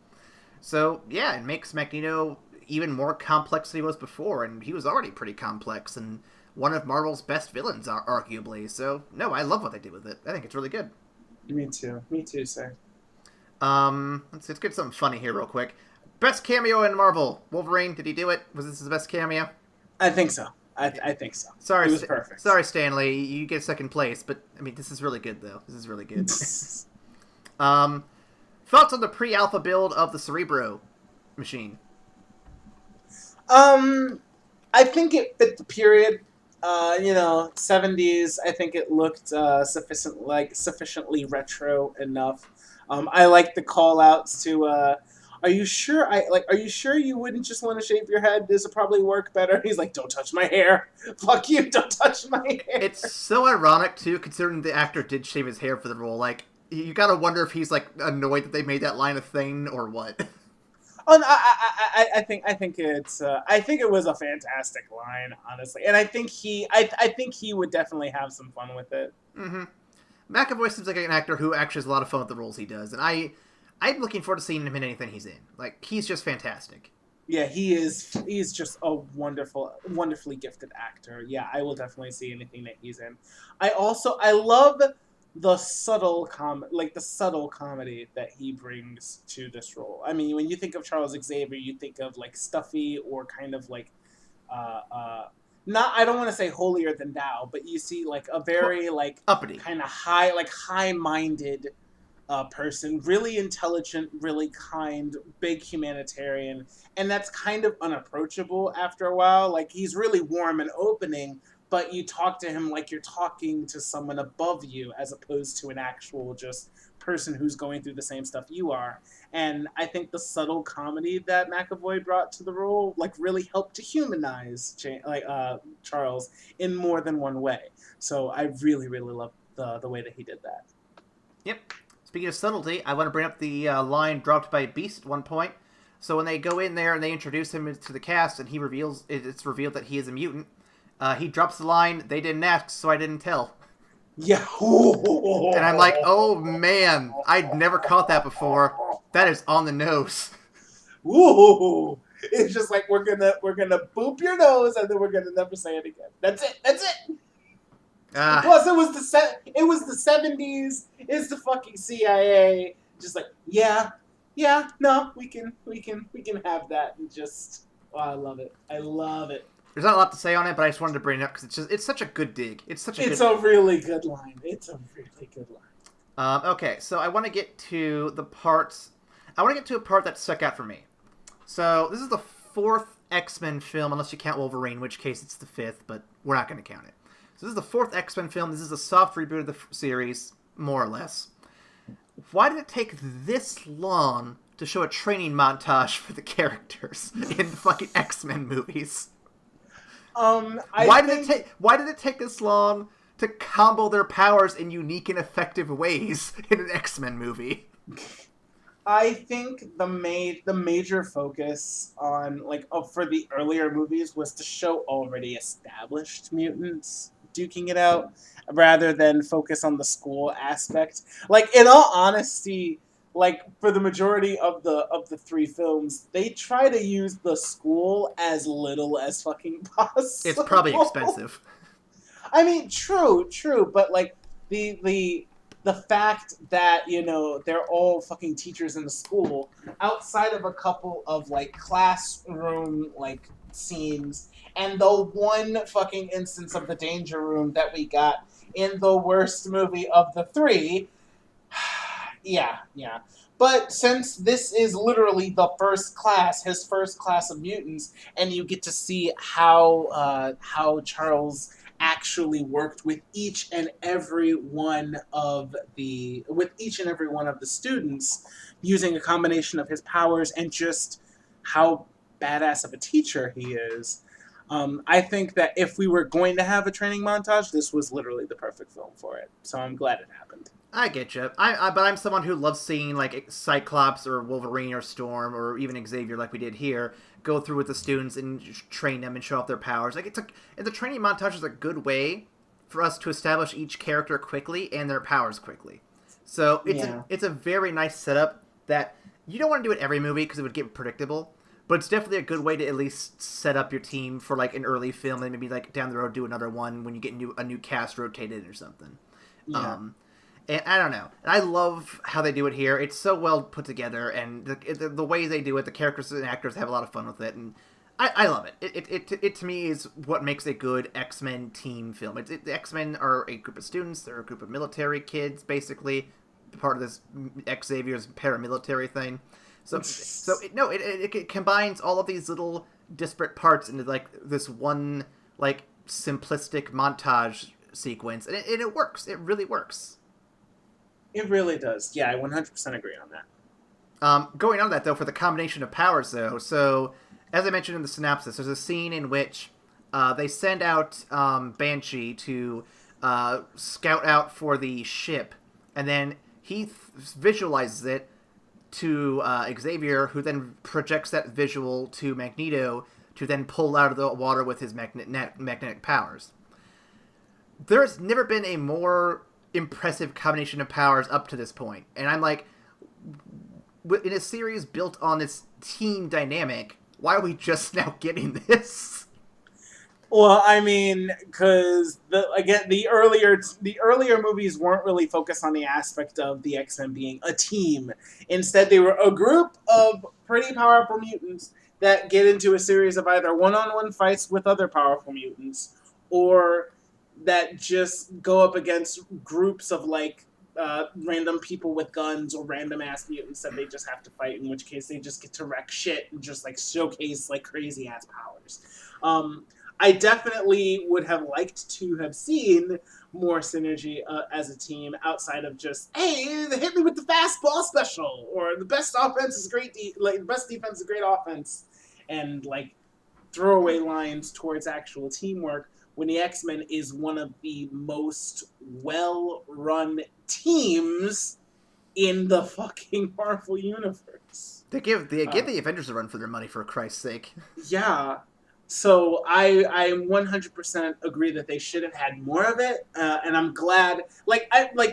So, yeah, it makes Magneto even more complex than he was before, and he was already pretty complex, and one of Marvel's best villains, arguably. So, no, I love what they did with it. I think it's really good. Me too, sir. Let's get something funny here real quick. Best cameo in Marvel. Wolverine, did he do it? Was this his best cameo? I think so. I think so. Sorry, it was perfect. Sorry, Stanley, you get second place, but I mean, this is really good though. This is really good. Thoughts on the pre-alpha build of the Cerebro machine? I think it fit the period. 70s. I think it looked sufficiently retro enough. I like the call outs to are you sure you wouldn't just want to shave your head? This would probably work better. He's like, don't touch my hair. Fuck you, don't touch my hair. It's so ironic too, considering the actor did shave his hair for the role. You gotta wonder if he's annoyed that they made that line a thing or what. Oh, no, I think it was a fantastic line, honestly, and I think he would definitely have some fun with it. Mm-hmm. McAvoy seems like an actor who actually has a lot of fun with the roles he does, and I'm looking forward to seeing him in anything he's in. He's just fantastic. Yeah, he's just a wonderfully gifted actor. Yeah, I will definitely see anything that he's in. I love the subtle comedy that he brings to this role. I mean, when you think of Charles Xavier, you think of like stuffy or kind of like uh uh not, I don't want to say holier than thou, but you see like a very like Uppity. kind of high minded person, really intelligent, really kind, big humanitarian, and that's kind of unapproachable after a while. Like he's really warm and opening, but you talk to him like you're talking to someone above you, as opposed to an actual just person who's going through the same stuff you are. And I think the subtle comedy that McAvoy brought to the role, like, really helped to humanize Charles in more than one way. So I really, really love the way that he did that. Yep. Speaking of subtlety, I want to bring up the line dropped by Beast at one point. So when they go in there and they introduce him to the cast, and it's revealed that he is a mutant, he drops the line, "They didn't ask, so I didn't tell." Yeah. And I'm like, oh man, I'd never caught that before. That is on the nose. Ooh. It's just like we're gonna boop your nose and then we're gonna never say it again. That's it. Plus, it was the 70s. It's the fucking CIA. Just like, yeah, no, we can have that. And just, oh, I love it. There's not a lot to say on it, but I just wanted to bring it up because it's such a good dig. It's a really good line. Okay, so I want to get to the parts. I want to get to a part that stuck out for me. So this is the 4th X-Men film, unless you count Wolverine, in which case it's the 5th, but we're not going to count it. So this is the 4th X-Men film. This is a soft reboot of the series, more or less. Why did it take this long to show a training montage for the characters in the fucking X-Men movies? Why did it take this long to combo their powers in unique and effective ways in an X-Men movie? I think the major focus on for the earlier movies was to show already established mutants duking it out, rather than focus on the school aspect. Like, in all honesty, like, for the majority of the 3 films, they try to use the school as little as fucking possible. It's probably expensive. I mean, true, but like the fact that, they're all fucking teachers in the school, outside of a couple of like classroom like scenes and the one fucking instance of the danger room that we got in the worst movie of the 3. Yeah. But since this is literally his first class of mutants, and you get to see how Charles actually worked with each and every one of the students, using a combination of his powers and just how badass of a teacher he is. I think that if we were going to have a training montage, this was literally the perfect film for it. So I'm glad it happened. I get you. But I'm someone who loves seeing like Cyclops or Wolverine or Storm or even Xavier, like we did here, go through with the students and train them and show off their powers. Like, the training montage is a good way for us to establish each character quickly and their powers quickly. So it's a very nice setup that you don't want to do it every movie because it would get predictable. But it's definitely a good way to at least set up your team for like an early film, and maybe like down the road do another one when you get a new cast rotated or something. Yeah. And I don't know. I love how they do it here. It's so well put together, and the way they do it, the characters and actors have a lot of fun with it, and I love it. It to me is what makes a good X-Men team film. The X-Men are a group of students. They're a group of military kids, basically, part of this Xavier's paramilitary thing. So it combines all of these little disparate parts into like this one like simplistic montage sequence, and it works. It really works. It really does. Yeah, I 100% agree on that. Going on that, though, for the combination of powers, though, so, as I mentioned in the synopsis, there's a scene in which they send out Banshee to scout out for the ship, and then he visualizes it to Xavier, who then projects that visual to Magneto to then pull out of the water with his magnetic powers. There's never been a more impressive combination of powers up to this point, and I'm like, in a series built on this team dynamic, why are we just now getting this? Well, I mean, because the earlier movies weren't really focused on the aspect of the X-Men being a team. Instead, they were a group of pretty powerful mutants that get into a series of either one-on-one fights with other powerful mutants, or that just go up against groups of random people with guns or random ass mutants that they just have to fight. In which case, they just get to wreck shit and just showcase crazy ass powers. I definitely would have liked to have seen more synergy as a team outside of just, hey, they hit me with the fastball special, or the best offense is great, the best defense is great offense, and throwaway lines towards actual teamwork. When the X-Men is one of the most well-run teams in the fucking Marvel universe. They give the Avengers a run for their money, for Christ's sake. Yeah. So I 100% agree that they should have had more of it, and I'm glad.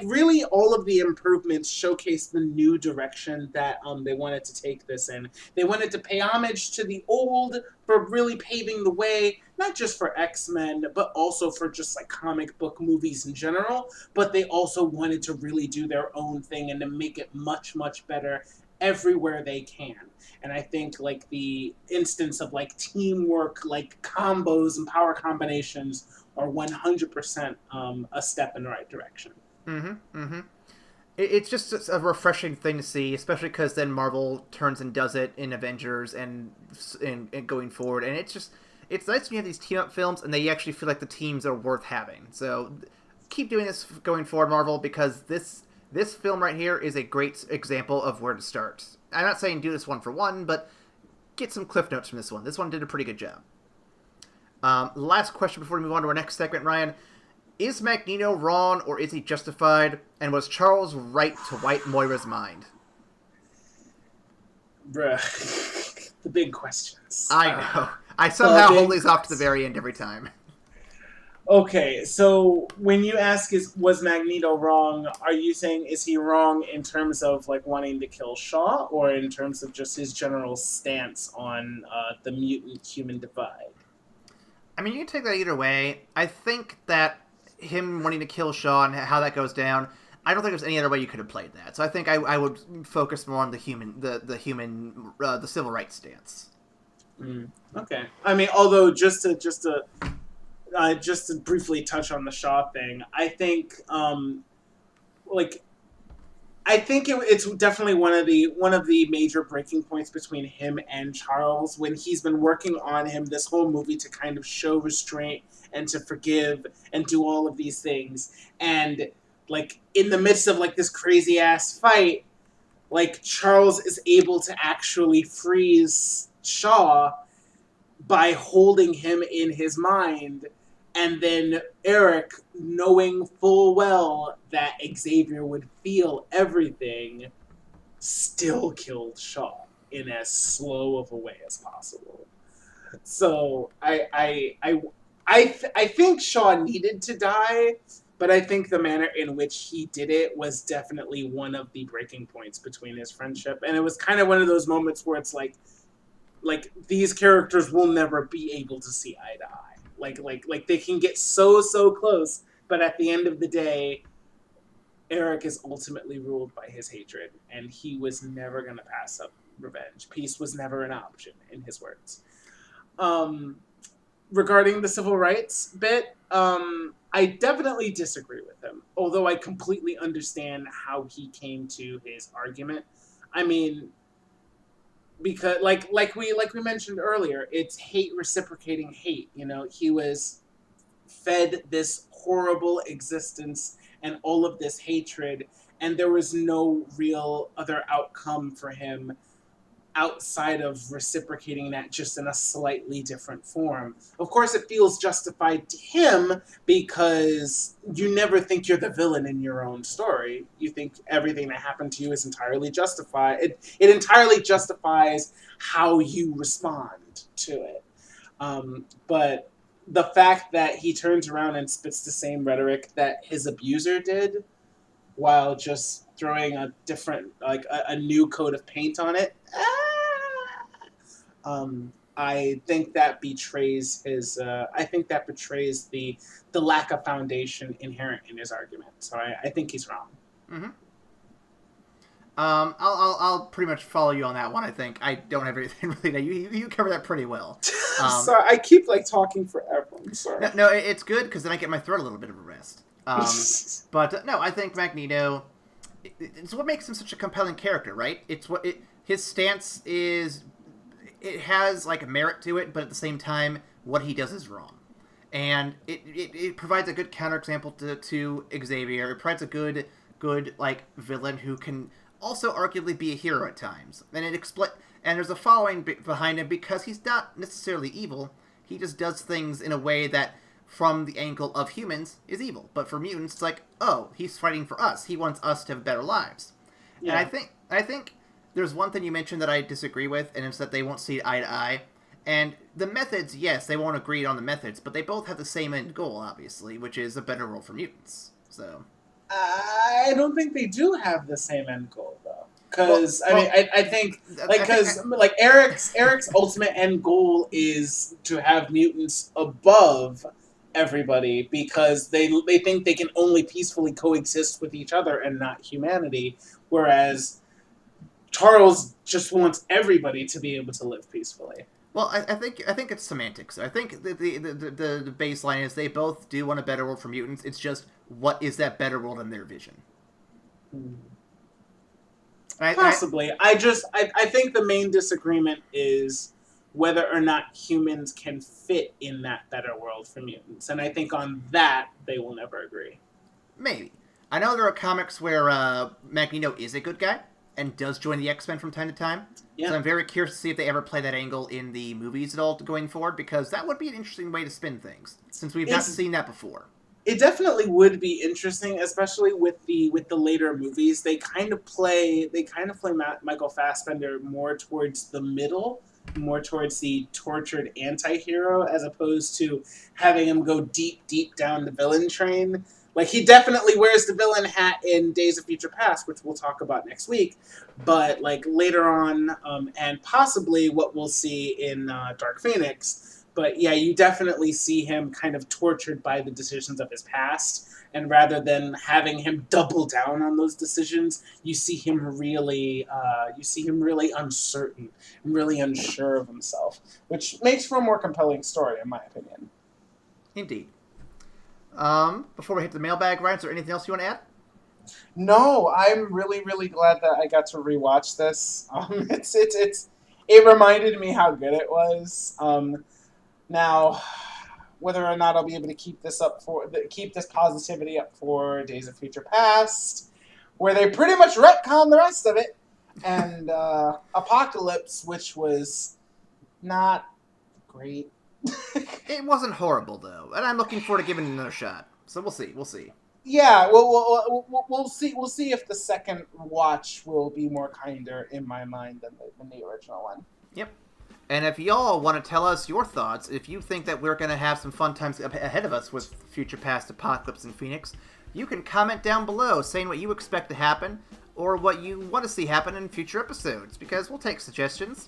Really, all of the improvements showcase the new direction that they wanted to take this in. They wanted to pay homage to the old for really paving the way, not just for X-Men, but also for just comic book movies in general. But they also wanted to really do their own thing and to make it much, much better everywhere they can. And I think the instance of teamwork, combos and power combinations are 100% a step in the right direction. It's just a refreshing thing to see, especially because then Marvel turns and does it in Avengers and going forward. And it's nice when you have these team up films and they actually feel like the teams are worth having. So keep doing this going forward, Marvel, because this film right here is a great example of where to start. I'm not saying do this one for one, but get some cliff notes from this one. This one did a pretty good job. Last question before we move on to our next segment, Ryan. Is Magneto wrong, or is he justified? And was Charles right to wipe Moira's mind? Bruh. The big questions. I know. I somehow hold these off to the very end every time. Okay, so when you ask was Magneto wrong, are you saying is he wrong in terms of wanting to kill Shaw, or in terms of just his general stance on the mutant-human divide? I mean, you can take that either way. I think that him wanting to kill Shaw and how that goes down, I don't think there's any other way you could have played that. So I think I would focus more on the civil rights stance. Okay. I mean, although just to briefly touch on the Shaw thing, I think it's definitely one of the major breaking points between him and Charles, when he's been working on him this whole movie to kind of show restraint and to forgive and do all of these things. And in the midst of this crazy ass fight, Charles is able to actually freeze Shaw by holding him in his mind. And then Eric, knowing full well that Xavier would feel everything, still killed Shaw in as slow of a way as possible. So I think Shaw needed to die, but I think the manner in which he did it was definitely one of the breaking points between his friendship. And it was kind of one of those moments where it's these characters will never be able to see eye to eye. They can get so close, but at the end of the day, Eric is ultimately ruled by his hatred, and he was never going to pass up revenge. Peace was never an option, in his words. Regarding the civil rights bit, I definitely disagree with him, although I completely understand how he came to his argument. I mean, because like we mentioned earlier, it's hate reciprocating hate. He was fed this horrible existence and all of this hatred, and there was no real other outcome for him outside of reciprocating that, just in a slightly different form. Of course, it feels justified to him because you never think you're the villain in your own story. You think everything that happened to you is entirely justified. It entirely justifies how you respond to it. But the fact that he turns around and spits the same rhetoric that his abuser did, while just throwing a different, a new coat of paint on it, I think that betrays his. I think that betrays the lack of foundation inherent in his argument. So I think he's wrong. Mm-hmm. I'll pretty much follow you on that one. I think I don't have anything really. You cover that pretty well. Sorry, I keep talking forever. I'm sorry. No, it's good because then I get my throat a little bit of a rest. But no, I think Magneto. It's what makes him such a compelling character, right? His stance is. It has merit to it, but at the same time, what he does is wrong, and it provides a good counterexample to Xavier. It provides a good villain who can also arguably be a hero at times, and and there's a following behind him because he's not necessarily evil. He just does things in a way that, from the angle of humans, is evil. But for mutants, it's oh, he's fighting for us. He wants us to have better lives. Yeah. And I think there's one thing you mentioned that I disagree with, and it's that they won't see eye to eye. And the methods, yes, they won't agree on the methods, but they both have the same end goal, obviously, which is a better world for mutants. So I don't think they do have the same end goal, though. Because I think Eric's ultimate end goal is to have mutants above everybody because they think they can only peacefully coexist with each other and not humanity, whereas Charles just wants everybody to be able to live peacefully. Well, I think it's semantics. I think the baseline is they both do want a better world for mutants. It's just, what is that better world in their vision? Possibly. I think the main disagreement is whether or not humans can fit in that better world for mutants. And I think on that, they will never agree. Maybe. I know there are comics where Magneto is a good guy and does join the X-Men from time to time. Yeah. So I'm very curious to see if they ever play that angle in the movies at all going forward, because that would be an interesting way to spin things, since we've not seen that before. It definitely would be interesting, especially with the later movies. They kind of play Michael Fassbender more towards the middle, more towards the tortured anti-hero, as opposed to having him go deep down the villain train. He definitely wears the villain hat in Days of Future Past, which we'll talk about next week. But, later on, and possibly what we'll see in Dark Phoenix. But, yeah, you definitely see him kind of tortured by the decisions of his past. And rather than having him double down on those decisions, you see him really uncertain and really unsure of himself. Which makes for a more compelling story, in my opinion. Indeed. Before we hit the mailbag, Ryan, is there anything else you want to add? No, I'm really, really glad that I got to rewatch this. It reminded me how good it was. Now, whether or not I'll be able to keep this positivity up for Days of Future Past, where they pretty much retcon the rest of it, and Apocalypse, which was not great. It wasn't horrible, though, and I'm looking forward to giving it another shot. So we'll see. Yeah, we'll see if the second watch will be more kinder in my mind than the original one. Yep. And if y'all want to tell us your thoughts, if you think that we're going to have some fun times ahead of us with Future Past, Apocalypse, and Phoenix, you can comment down below saying what you expect to happen or what you want to see happen in future episodes, because we'll take suggestions.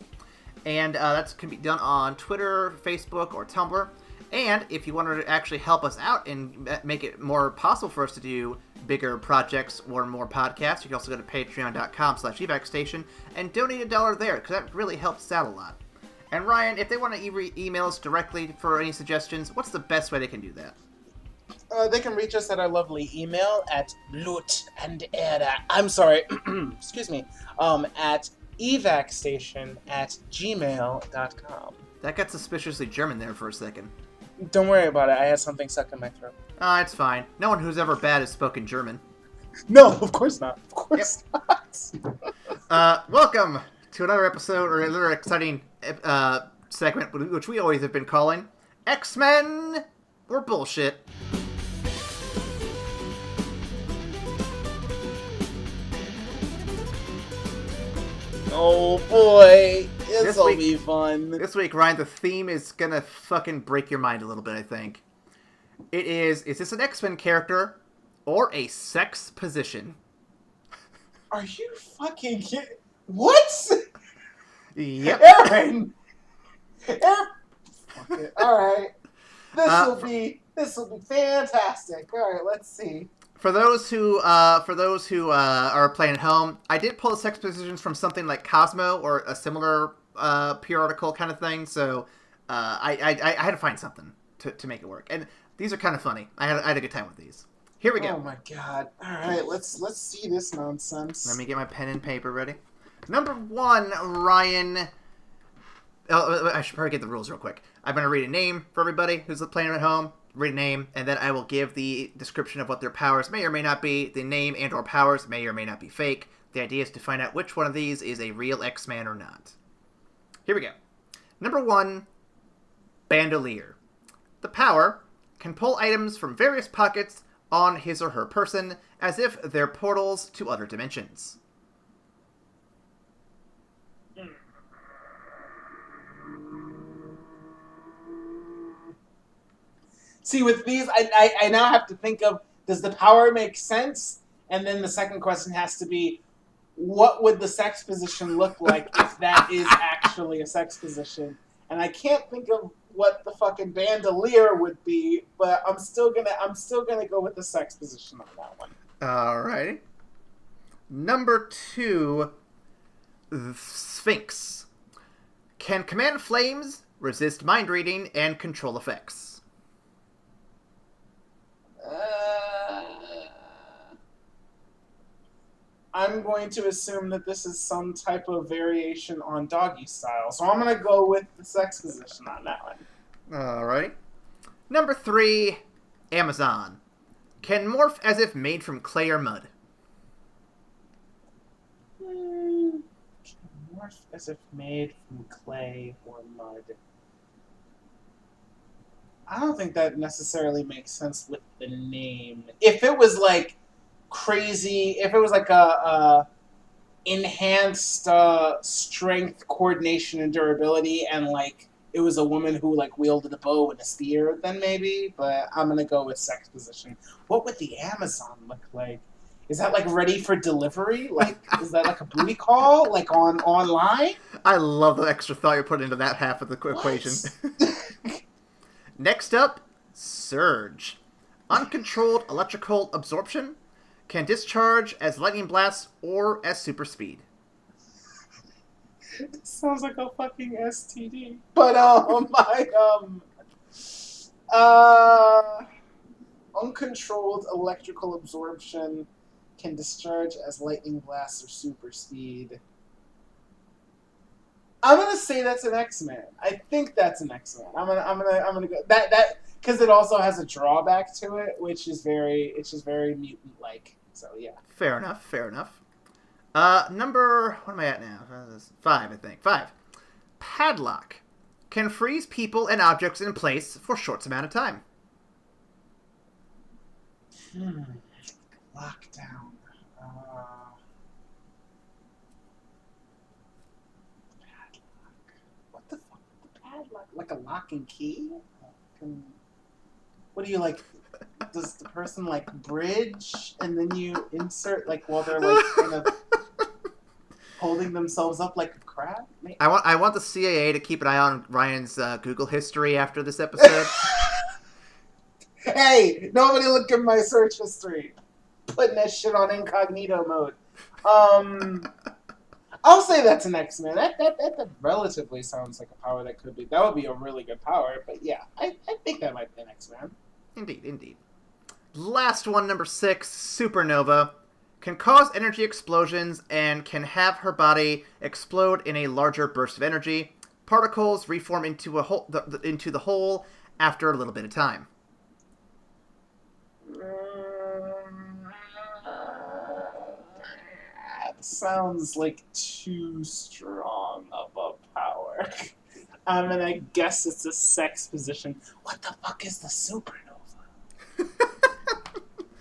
And that can be done on Twitter, Facebook, or Tumblr. And if you wanted to actually help us out and make it more possible for us to do bigger projects or more podcasts, you can also go to patreon.com/evacstation and donate $1 there, because that really helps out a lot. And Ryan, if they want to email us directly for any suggestions, what's the best way they can do that? They can reach us at our lovely email at excuse me, at evacstation@gmail.com. That got suspiciously German there for a second. Don't worry about it. I had something stuck in my throat. It's fine. No one who's ever bad has spoken German. No, of course not. Of course not. Welcome to another episode, or another exciting segment, which we always have been calling X-Men or Bullshit. Oh boy, this'll be fun. This week, Ryan, the theme is gonna fucking break your mind a little bit, I think. Is this an X-Men character or a sex position? Are you fucking kidding? What? Yep. Aaron! Fuck it. All right. This will be fantastic. All right, let's see. For those who are playing at home, I did pull the sex positions from something like Cosmo or a similar periodical kind of thing. So I had to find something to make it work, and these are kind of funny. I had a good time with these. Here we go. Oh my god! All right, let's see this nonsense. Let me get my pen and paper ready. Number 1, Ryan. Oh, I should probably get the rules real quick. I'm going to read a name for everybody who's playing at home. Read a name, and then I will give the description of what their powers may or may not be. The name and or powers may or may not be fake. The idea is to find out which one of these is a real X-Man or not. Here we go. Number 1, Bandolier. The power can pull items from various pockets on his or her person as if they're portals to other dimensions. See, with these, I now have to think of, does the power make sense? And then the second question has to be, what would the sex position look like if that is actually a sex position? And I can't think of what the fucking bandolier would be, but I'm still gonna go with the sex position on that one. Alrighty. Number 2, Sphinx. Can command flames, resist mind reading, and control effects. I'm going to assume that this is some type of variation on doggy style, so I'm going to go with the sex position on that one. Alrighty. Number 3, Amazon. Can morph as if made from clay or mud. Can morph as if made from clay or mud. I don't think that necessarily makes sense with the name. If it was like crazy, if it was like a enhanced strength, coordination, and durability, and like it was a woman who like wielded a bow and a spear, then maybe. But I'm gonna go with sex position. What would the Amazon look like? Is that like ready for delivery? Like, is that like a booty call? Like online? I love the extra thought you're putting into that half of the equation. Next up, Surge. Uncontrolled electrical absorption. Can discharge as lightning blasts or as super speed. This sounds like a fucking STD. But uncontrolled electrical absorption can discharge as lightning blasts or super speed. I'm gonna say that's an X-Man. I think that's an X-Man. I'm gonna go that because it also has a drawback to it, which is very mutant-like. So yeah. Fair enough. Number, what am I at now? 5, I think. 5. Padlock. Can freeze people and objects in place for short amount of time. Lockdown. What the fuck? The padlock? Like a lock and key? What do you like? Does the person like bridge and then you insert like while they're like kind of holding themselves up like a crab? Maybe? I want the CAA to keep an eye on Ryan's Google history after this episode. Hey, nobody look at my search history. Putting that shit on incognito mode. I'll say that's an X-Men. That relatively sounds like a power that could be. That would be a really good power, but yeah, I think that might be an X-Men. Indeed. Last one, number 6, Supernova. Can cause energy explosions and can have her body explode in a larger burst of energy. Particles reform into the whole after a little bit of time. Sounds like too strong of a power. I'm gonna guess it's a sex position. What the fuck is the supernova?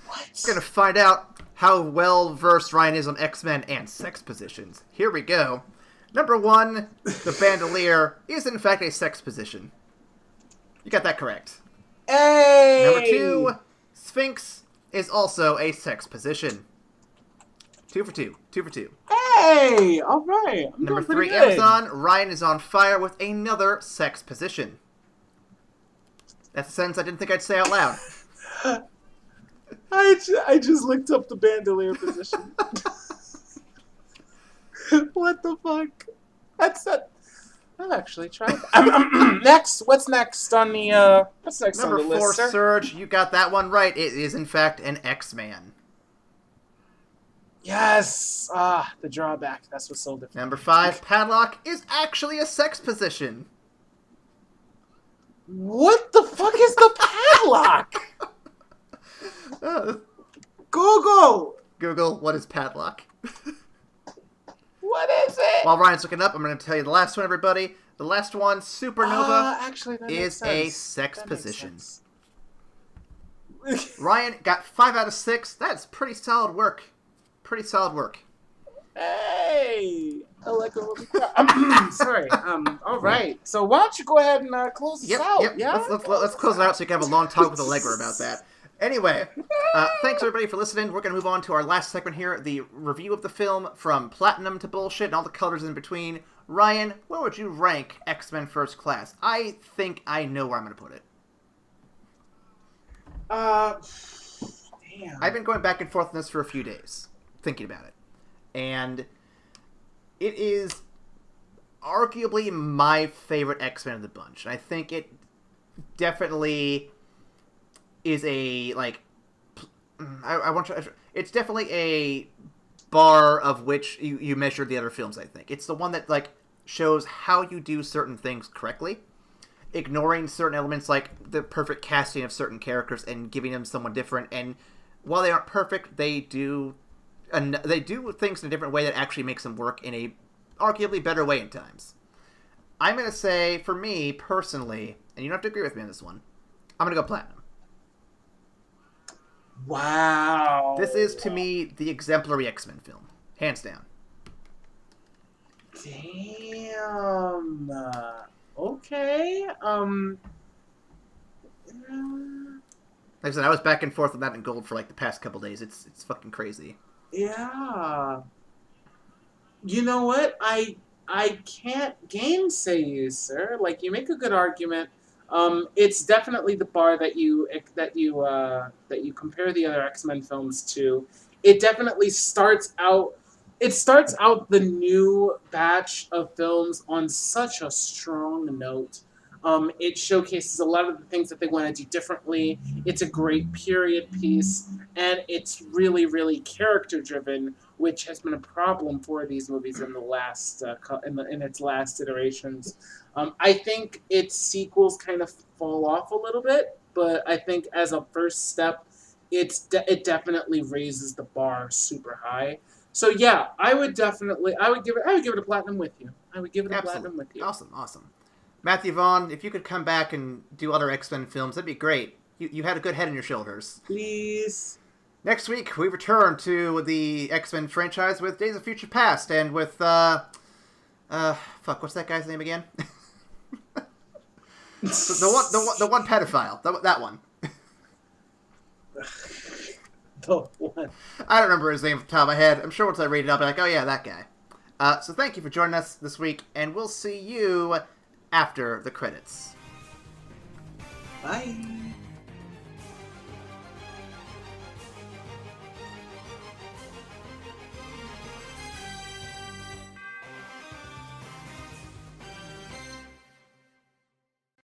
What? We're gonna find out how well versed Ryan is on X-Men and sex positions. Here we go. Number 1, the bandolier is in fact a sex position. You got that correct. Hey! Number 2, Sphinx is also a sex position. 2 for 2. 2 for 2. Hey! Alright. Number doing pretty 3, good. Amazon. Ryan is on fire with another sex position. That's a sentence I didn't think I'd say out loud. I just looked up the bandolier position. What the fuck? I've actually tried that. Next, what's next on the Number 4, list, sir? Surge. You got that one right. It is, in fact, an X-Man. Yes! The drawback. That's what's so different. Number 5, Padlock is actually a sex position. What the fuck is the padlock? Google, what is Padlock? What is it? While Ryan's looking up, I'm going to tell you the last one, everybody. The last one, Supernova, actually, that is makes a sense. sex That makes position. sense. Ryan got 5 out of 6. That's pretty solid work. Pretty solid work. Hey! I like a little sorry. All right. So why don't you go ahead and close this out? Yep. Yeah. Let's close it out so you can have a long talk with Allegra about that. Anyway, thanks everybody for listening. We're going to move on to our last segment here, the review of the film from platinum to bullshit and all the colors in between. Ryan, where would you rank X-Men First Class? I think I know where I'm going to put it. Damn. I've been going back and forth on this for a few days, thinking about it. And it is arguably my favorite X-Men of the bunch. I think it definitely is a, like, it's definitely a bar of which you measure the other films, I think. It's the one that, like, shows how you do certain things correctly, ignoring certain elements like the perfect casting of certain characters and giving them someone different. And while they aren't perfect, they do things in a different way that actually makes them work in a arguably better way in times. I'm going to say, for me, personally, and you don't have to agree with me on this one, I'm going to go platinum. Wow. This is, to me, the exemplary X-Men film. Hands down. Damn. Okay. Like I said, I was back and forth with that in gold for, like, the past couple days. It's fucking crazy. Yeah. You know what? I can't gainsay you, sir. Like, you make a good argument. It's definitely the bar that you compare the other X-Men films to. It definitely starts out. It starts out the new batch of films on such a strong note. It showcases a lot of the things that they want to do differently. It's a great period piece, and it's really, really character-driven, which has been a problem for these movies in the last in its last iterations. I think its sequels kind of fall off a little bit, but I think as a first step, it definitely raises the bar super high. So yeah, I would give it a platinum with you. I would give it a platinum with you. Awesome. Matthew Vaughn, if you could come back and do other X-Men films, that'd be great. You had a good head on your shoulders. Please. Next week, we return to the X-Men franchise with Days of Future Past and with, what's that guy's name again? the one pedophile. That one. The one. I don't remember his name off the top of my head. I'm sure once I read it, I'll be like, oh yeah, that guy. So thank you for joining us this week, and we'll see you after the credits. Bye.